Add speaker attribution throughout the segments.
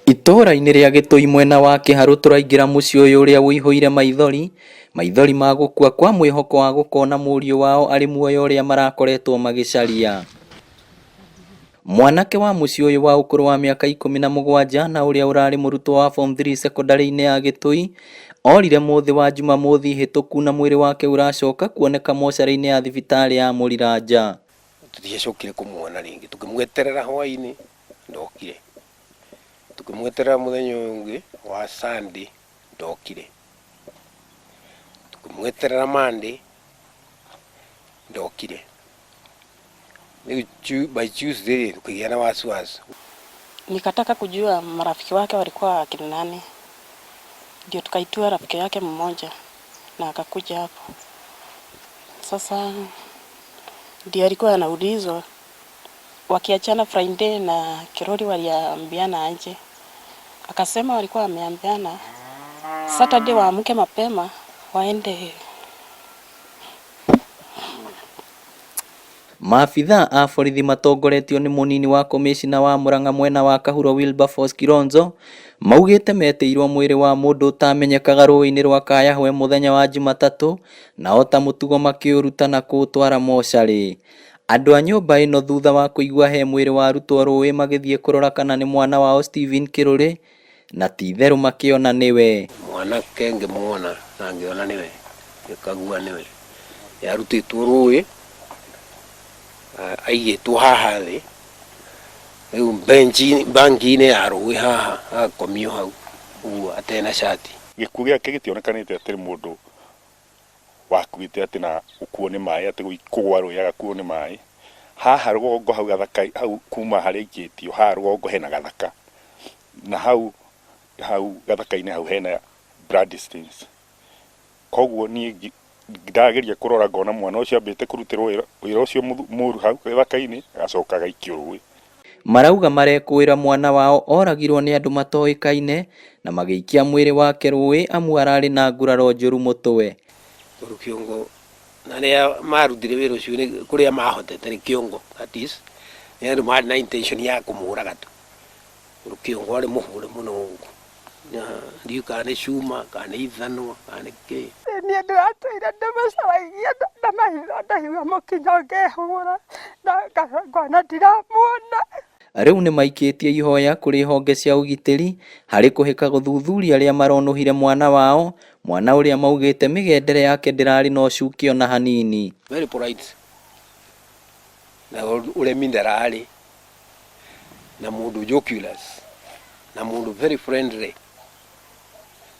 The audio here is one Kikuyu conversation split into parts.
Speaker 1: Ituura-ini ria Gitui mwena wa Kiharu turaingira mucii uyu uria uihooire maithori ma gukua kwa mwihoko wa gukona muriu wao ari muoyo uria marakoretwo magicaria. Mwanake wa mucii uyu wa ukuru wa miaka 17 na uria urari murutwo wa form 3 secondary-ini ya Gitui orire muthi wa jumamuthi hituku na mwiri wake uracoka kuoneka mocari-ini ya thibitari ya Murang'a.
Speaker 2: Tutiacokire kumuona ringi tukimweterera hwa-ini ndokire, tukimweterera muthenya ungi wa Sunday ndokire, tukimweterera Monday ndokire. By Tuesday tukigia na wasiwasi.
Speaker 3: Nikataka kujua marafiki wake walikuwa akina nani, ndio tukaitua rafiki yake mmoja na akakuja hapo. Sasa ndio alikuwa anaulizwa wakiachana Friday na Kiruri waliambiana aje. Akasema walikuwa wameambiana Saturday waamke mapema waende.
Speaker 1: Maabithaa a borithi matongoretio ni munini wa komishina wa Murang'a mwena wa Kahuro Kilonzo maugite meteirwo mwiri wa mundu utamenyekaga ruui-ini rwa Kieha muthenya wa Jumatatu na ota mutugo makiuruta na kuutwara mocari. Andu a nyumba ino thuutha wa kuigua he mwiri wa rutwo ruui magithie kurora kana ni mwana wao Kiruri na titheru makiona niwe.
Speaker 2: Mwanake ngimuona na ngiona niwe, ngikagua niwe yarutitwo ruui aigitwo haha thi riu bangi-ini ya ruui haha akomio hau uguo atena shati.
Speaker 4: Gikuo giake gitionekanite atiri mundu wakuite ati na ukuo ni mai ati kugwa ruui agakuo ni mai. Haha rugongo hau gathaka hau kuuma haria ikitio haha rugongo hena gathaka na hau gathaka-ini hau hena blood stains. Koguo ni ndageria kurora ngona mwana ucio ambite kurutirwo wira ucio muru hau gathaka-ini agacoka gaikio ruui.
Speaker 1: Marauga marekwira mwana wao oragirwo ni andu matoikaine na magiikia mwiri wake ruui amu arari na nguraro njuru mutwe.
Speaker 2: Kiongo na ria marutire wira ucio ni kuria mahotete ni kiongo, that is ni andu mari na intention ya kumuraga tu. Kiongo ari muhure muno ndiu kana cuma kana ithanwa kana ki
Speaker 5: ni andu atuire ndamacaragia na maitho ndahiwa mukinyo ngehura na ngona ndiramuona.
Speaker 1: Riu ni maikitie ihoya kuri honge cia ugitiri hari kuhika guthuthuria ria maronuhire mwana wao, mwana uria maugite migendere yake ndirari no cukio na hanini.
Speaker 2: Very polite na ule minderari na mundu joculas na mundu very friendly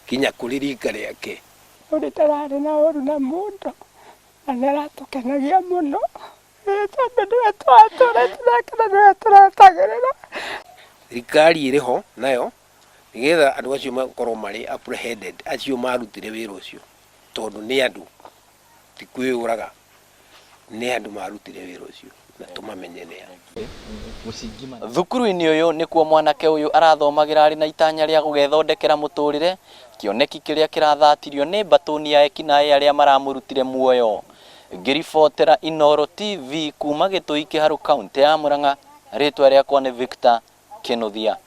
Speaker 2: kinya kuririka riake
Speaker 5: uri tarari na uru na mundu na naratukenagia muno tondu niwe twatũrĩte niwe tũretagĩrĩra.
Speaker 2: Thirikari iriho nayo nigetha andu acio makorwo mari apprehended acio marutire wira ucio tondu ni andu ti kwĩũraga, ni andu marutire wira ucio na tumamenye ni andu.
Speaker 1: Thukuru-ini uyu nikuo mwanake uyu arathomagira ari na itanya ria gugethondekera muturire, kioneki kiria kirathatirio ni batoni ya ekinaĩ aria maramurutire muoyo. Ngiribotera Ihooru TV kuuma Gitui Kiharu kaunti ya Murang'a, ritwa riakwa ni Victor Kinuthia.